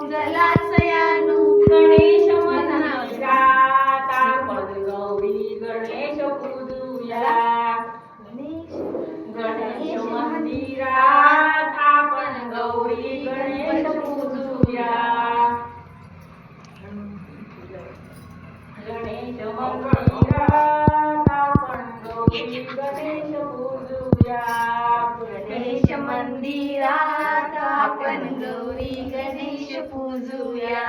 जलाशयानु गणेश मंदिरात आपण गौरी गणेश पूजूया. गणेश मंदिरात आपण गौरी गणेश पूजूया. गणेश मंदिरात आपण गौरी गणेश पूजूया. गणेश मंदिरात आपण गौरी गणेश पूजूया.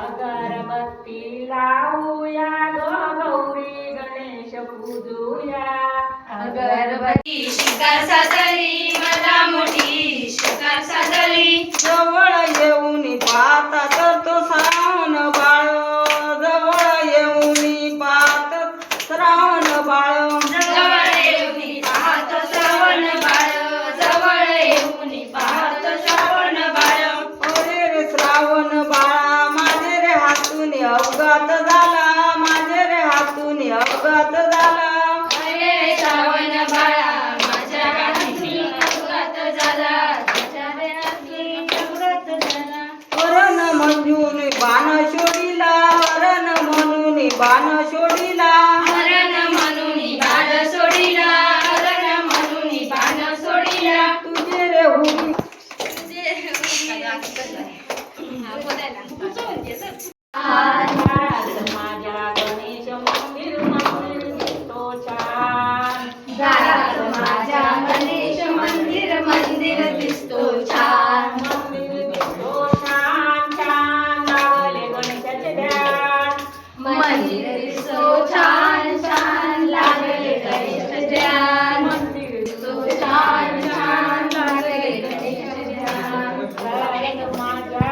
अगरबत्ती लावूया ग गौरी गणेश पूजूया. अगरबत्ती शिखा सादली मला मोठी शिखा सादली. जवळ येऊन पाहता तर तो श्रावण बाळ. जवळ येऊन पाहत श्रावण बाळ. जवळ येऊन पाहत श्रावण बाळ. जवळ येऊन पाहत श्रावण बाळ. अरे रे श्रावण बाळा माझे रे हातून अपघात झाला. माझे रे हातून अपघात झाला. अरे श्रावण बाळा माझ्या हाती अपघात झाला. माझ्या हाती अपघात झाला. वरण म्हणून बाण शोधिला. वरण म्हणून बाण शोधिला. हरण म्हणून बाण सोडिला. हरण म्हणून बाण सोडिला. तुझे रे हुई माझ्या गणेश मंदिर मंदिर दिसतो छान. दारात माझ्या गणेश मंदिर मंदिर दिसतो छान. मंदिर दिसतो छान छान. लागले गणेशाचे ध्यान. मंदिर दिसतो छान छान. लागले गणेश ध्यान. मंदिर दिसतो छान छान. लागले गणेश ध्यान. दारात माझ्या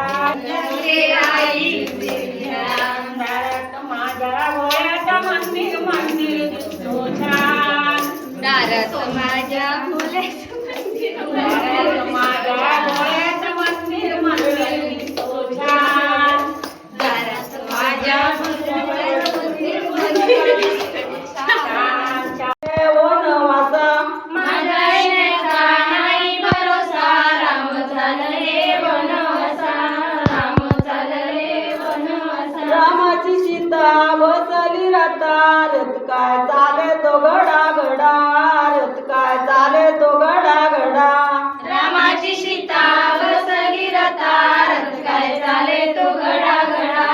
लागले आई ध्यान. दारात माझ्या गोळ्यात मंदिर मंदिर दिसतो छान. दारात माझ्या फुलाचं मंदिर दारात माझ्या गोळ्यात मंदिर मंदिर दिसतो छान. दारात माझ्या फुलाचं मंदिर मंदिर दिसतो छान. वनवासा माझ्या येण्याचा नाही भरोसा. राम चालले वनवासा. राम चालले वनवासा. रामाची सीता बसली रथात. रथ काय चाले तो घडा घडा. रथ काय चाले तो घडा घडा. रामाची सीता बसली रथात. काय चाले तो घडा घडा.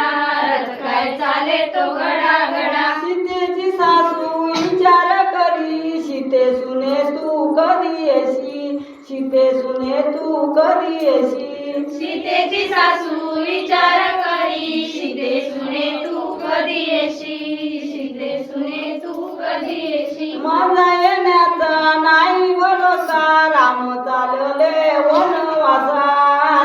रथ काय चाले तो घडा घडा. सीतेची सासू विचार करी. सीते सुने तू कधी येशी. सीते सुने तू कधी येशी. सीतेची सासू विचार करी. सीते सुने तू कधी येशी. सीते सुने तू कधी येशी. माझा येण्याचा नाही भरोसा. राम चालले वनवासा.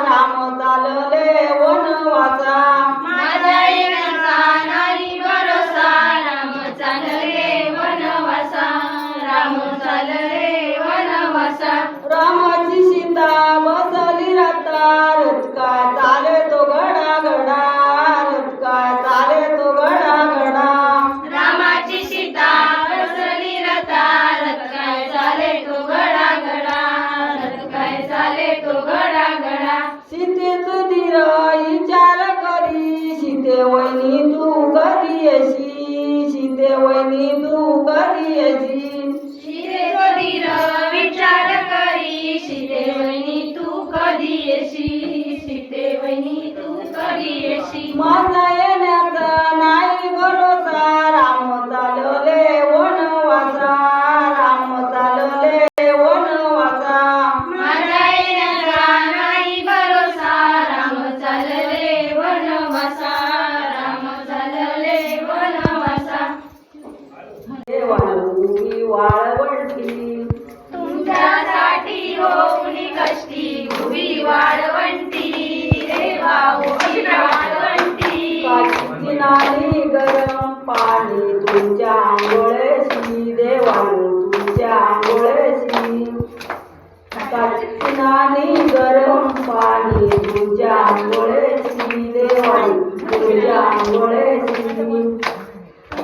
राम चालले वनवासा. माझ्या येण्याचा नाही भरोसा. राम चालले वनवासा. राम चालले वनवासा. रामाची सीता बसली रथात. रथ काय चाले तो घडा घडा. रथ काय चाले तो घडा घडा. रामाची सीता बसली रथात. रथ काय चाले तो घडा घडा. रथ काय चाले तो घडा घडा. सीतेचं धीर विचार करी. सीते वहिनी तू कधी येशी. सीते वहिनी तू कधी येशी. सीतेचा धीर विचार करी. सीते वहिनी तू कधी येशी. सीते वहिनी तू कधी येशी. माझा येण्याचा नाही भरोसा. राम चालले वनवासा. राम चालले वनवासा. माझ्या येण्याचा नाही भरोसा. राम चालले वनवासा. राम चालले वनवासा. देवानुगी वाळवंटी. तुमच्यासाठी होऊनी कष्टी उभी वाळवंटी. देवा उभी वाळवंटी. काशीची नाली गरम पाणी तुमच्या आंघोळेशी. देवानु तुमच्या आंघोळेशी. काशीची नाली गरम पाणी तुमच्या आंघोळेशी. देवानु तुमच्या आंघोळेशी.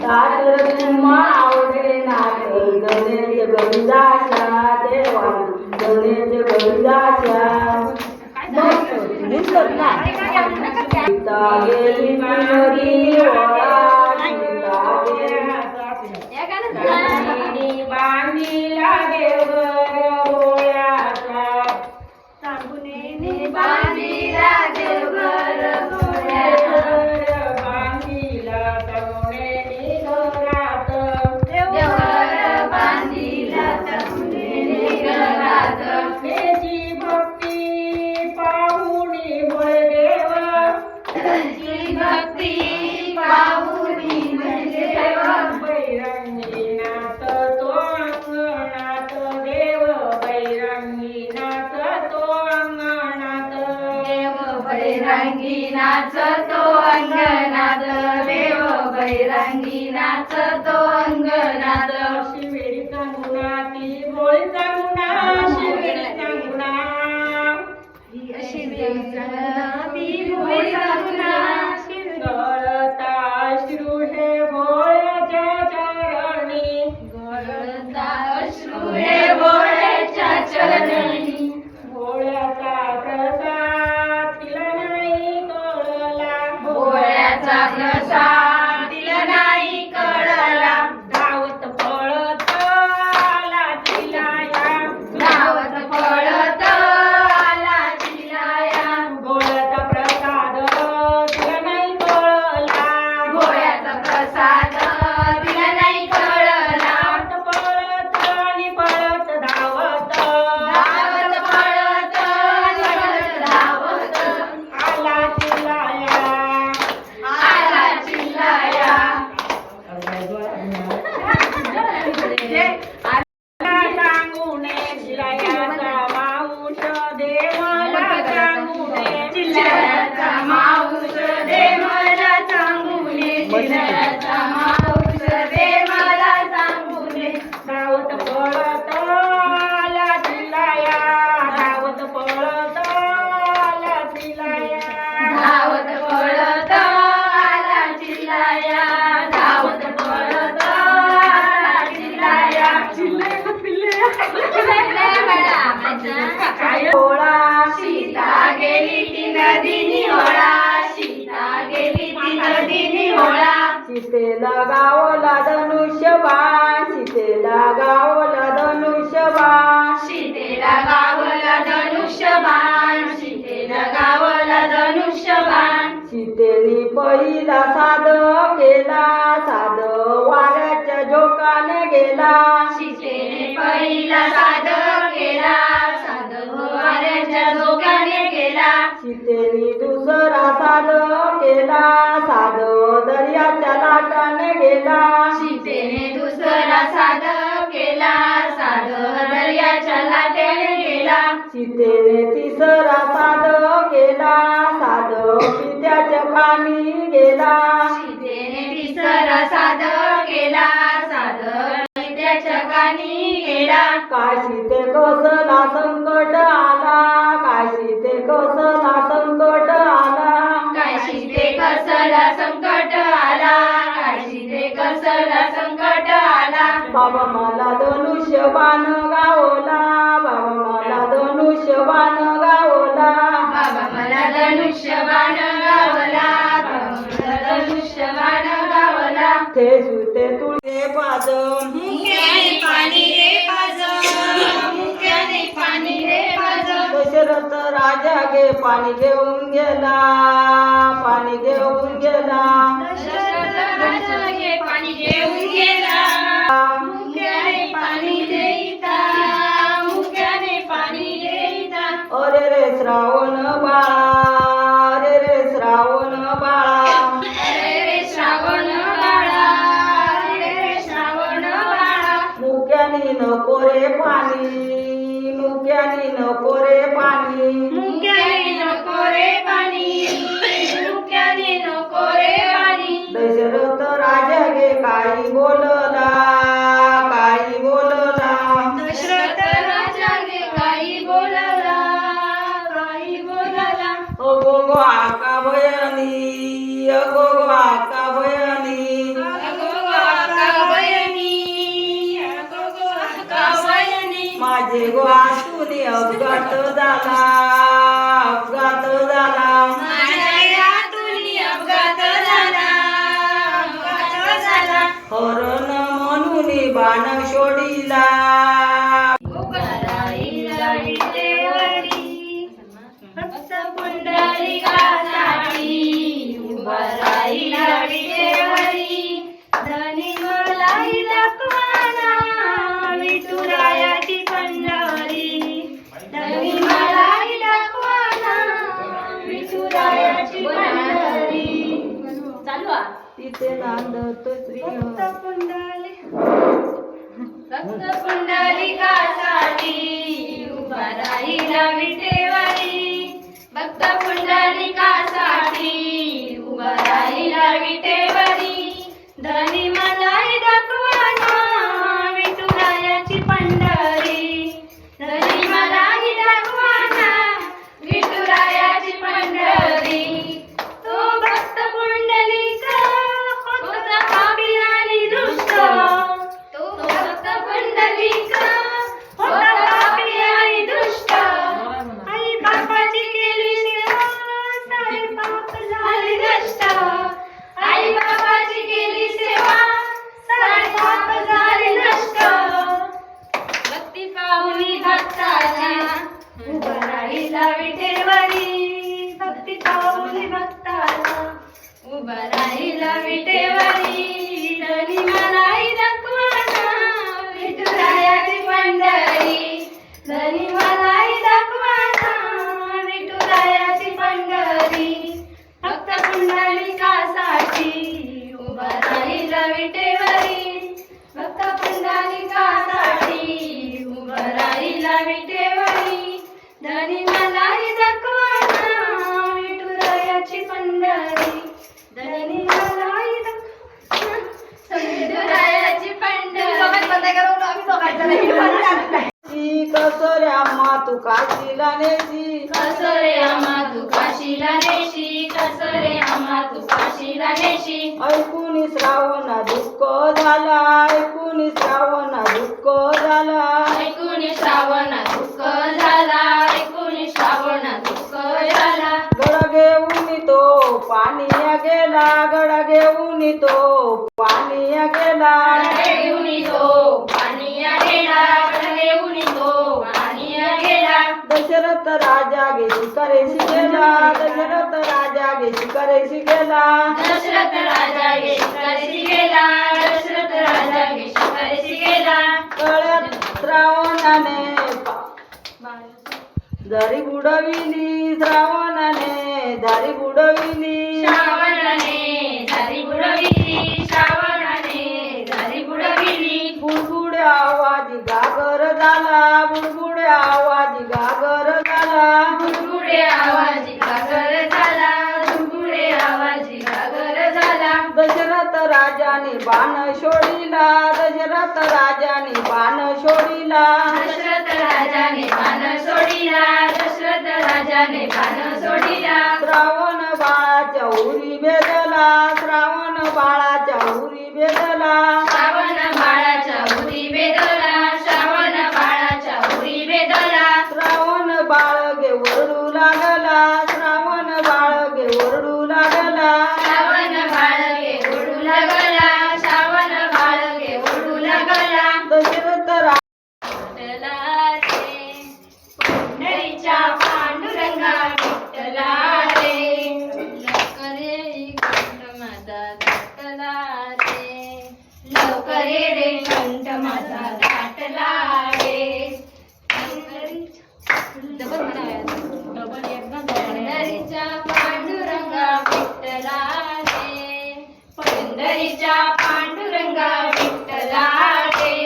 ताटर तुम्हा आवडे नाट गणेश गणिताशा. देवानु गणेश गणिताशा. मस्त दिसत ना. गेली नदी ओळा सीता गेली बांधिला देवघर भोळ्याचा सांगुनेने बांधिला देवघर भोळ्याचा बांधिला तरुणेने घरात देवघर बांधिला तरुणीने घरात त्याची भक्ती पाहुणी बळदेव त्याची भक्ती पाहुनी म्हणजे देव बैरंगीनाथ तो अंगणात देव बैरंगीनाथ तो अंगणात देव बैरांगी नाचतो अंगणात देव बैरांगी नाचतो अंगणात शिवेरीचा गुणा ती भोळीचा गुणा शिवेरीचा गुणा अशी ती भोळीचा गुणा गळता अश्रू हे भोळ्याच्या चरणी गळता अश्रू हे भोळ्याच्या चरणी भोळ्याचा प्रसाद तिला नाही कळला भोळ्याचा प्रसाद तिला नाही कळला धावत पळत आला तिला या धावत पळत आला चिलाया भोळ्याचा प्रसाद तिला नाही कळला भोळ्याचा प्रसाद तिला नाही कळला धावत पळत आणि पळत धावत धावत पळत पळत धावत आला तिला या आला चिलाया सांगूने चिलायाचा माऊस देवाला सांगूने चिलायाचा माऊस दे मला सांगूने चिलायाचा माऊस दे मला सांगूने धावत पळत आला चिलाया धावत पळत आला चिलाया धावत पळत आला चिलाया धावत पळत आला चिलाया काय भोळा सीता गेली ती नदीनी ओळा सीता गेली ती नदीनी ओळा सीतेला गावला धनुष्यबाण सीतेला गावला धनुष्यबाण सीतेला गावला धनुष्यबाण सीतेला गावला धनुष्यबाण सीतेने पहिला साध केला साध वाऱ्याच्या झोकाने गेला सीतेने पहिला साध केला साध वाऱ्याच्या झोकाने केला सीतेने दुसरा साध केला साध दर्याच्या लाटाने गेला सीतेने दुसरा साध केला साध दर्याच्या लाटेने गेला सीतेने तिसरा साध केला साध पित्याच्या खाणी गेला सीतेने तिसरा साध केला साध त्याच्या कानी गेला काय सीते कसला संकट आला काय सीते कसला संकट आला काय सीते कसला संकट आला काय सीते कसला संकट आला बाबा मला धनुष्यबाण गावला बाबा मला धनुष्यबाण गावला बाबा मला धनुष्यबाण गावला बाबा मला धनुष्यबाण गावला ते सुते तुळे पाद मुक्याने पाणी रे पाज मुक्याने पाणी रे पाज दशरथ राजा गे पाणी घेऊन गेला पाणी घेऊन गेला दशरथ राजा घे पाणी घेऊन गेला मुक्याने पाणी देईता मुक्याने पाणी देईता अरे रे श्रावण बाळा अरे रे श्रावण बाळा अरे रे श्रावण बाळा अरे रे श्रावण बाळा मुक्यानी नको रे पाणी मुक्यानी नको रे पाणी मुक्याने नको रे पाणी मुक्याने नको रे पाणी दशरथ राजा गे काही बोलला काही बोलला दशरथ राजा गे काही बोलला काही बोलला अगो गो आका भयनी अगो गो आका भयनी अगो आका वयनी अगो आका वयनी माझे गो आतून अपघात झाला अपघात झाला माझ्या यातून बाण शोडिला उभा राहिला विटेवरी भक्त पुंडलिकासाठी उभा राहिला विटेवरी धनी मलाई दाखवाना विठुरायाची पंढरी धनी मलाई दाखवाना विठुरायाची पंढरी चालू आ तिथे नांदतो प्रिय भक्त पुंडलिकासाठी उभा राहिला विटेवरी भक्त पुंडलिकासाठी उभा राहिला विटेवरी धनी मलाई दाखवाना विठुरायाची पंढरी धनी मलाई दाखवाना विठुरायाची पंढरी तो भक्त पुंडलिका होता पापी आणि दुष्ट तो भक्त पुंडलिका होता पापी आणि दुष्ट आई बापाची केली सेवा सारे पाप झाले नष्ट आई बापाची केली सेवा सारे पाप झाले नष्ट भक्ती पाहुनी भक्ताच्या उभा राहिला विटेवरी भक्ती पाहुनी भक्ताच्या उभा राहिला विटेवरी धनी मलाई दाखवाना विठुरायाची पंढरी धनी मलाई दाखवाना विठुरायाची पंढरी भक्त पुंडलिकासाठी उभा राहिला विटेवरी भक्त पुंडलिकासाठी उभा राहिला विटेवरी धनी मलाई दाखवाना विठुरायाची पंढरी धनी मलाई विठुरायाची पंढरी कसरे आम्हा तू काशीला नेसी कसरे आम्हा तू काशीला नेशी कसरे आम्हा तू काशीला नेशी ऐकून श्रावण दुःख झाला ऐकून श्रावण दुःख झाला ऐकून श्रावण दुःख झाला ऐकून श्रावण दुःख झाला गड घेऊन तो पाणीया गेला गड घेऊन तो पाणीया गेला घेऊन तो पाणीया गेला घेऊन तो पाणीया गेला दशरथ राजा गे शिकारेशी गेला दशरथ राजा गे शिकारेशी गेला दशरथ राजा गे शिकारीशी गेला दशरथ राजा गे शिकारीशी गेला गळ्यात श्रावणाने दरी बुडविली श्रावणाने दरी बुडविली श्रावणाने झाली बुडविली श्रावणाने झाली बुडविली बुडबुडे आवाज गागर झाला बुडबुडे आवाज गागर झाला बुडबुडे आवाज गागर झाला बुडबुडे आवाज गागर झाला दशरथ राजाने बाण शोडिला दशरथ राजाने बाण शोडिला दशरथ राजाने बाण सोडिला दशरथ राजाने बाण सोडिला श्रावण बाळाच्या उरी भेदला श्रावण बाळाच्या उरी भेदला श्रावण बाळाच्या उरी बेदला श्रावण बाळाच्या उरी बेदला श्रावण बाळ गे ओरडू लागला श्रावण बाळ गे ओरडू लागला श्रावण बाळगे ओढू लागला श्रावण बाळगे ओढू लागला दशरथ विठ्ठला रे पंढरीच्या पांडुरंगा विठ्ठला रे लवकर ये कंठ माझा दाटला रे लवकर ये रे कंठ माझा दाटला रे पंढरीच्या पांडुरंगा विठ्ठला रे पंढरीच्या पांडुरंगा विठ्ठला रे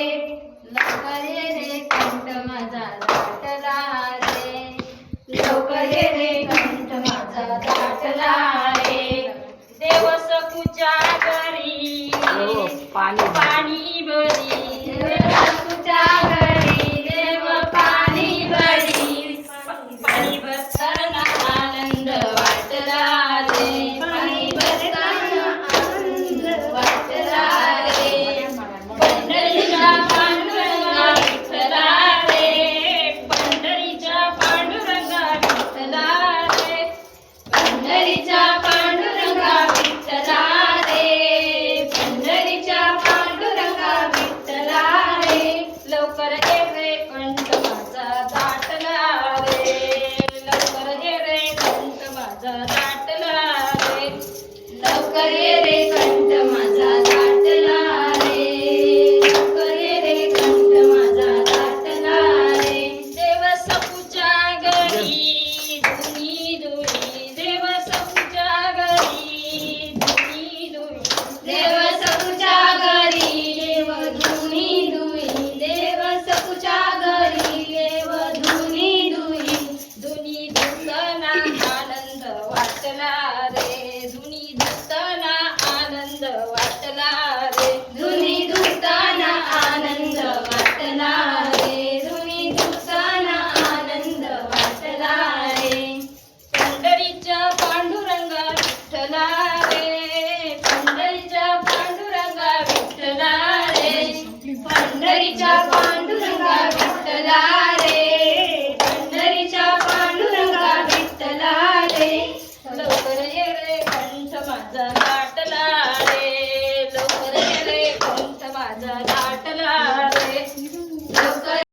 लवकर ये रे कंठ माझा दाटला रे लवकर ये रे कंठ माझा दाटला रे देव सकुच्या घरी पाणी पाणी बरी देव सकुच्या घरी देव पाणी बरी पाणी बसताना आनंद वाटला रे पाणी बसताना आनंद वाटला रे पंढरीच्या पांडुरंगा विठ्ठला रे पंढरीच्या पांडुरंगा विठ्ठला रे पंढरीच्या पांडुरंगा विठ्ठला रे पंढरीच्या पांडुरंगा विठ्ठला वाटला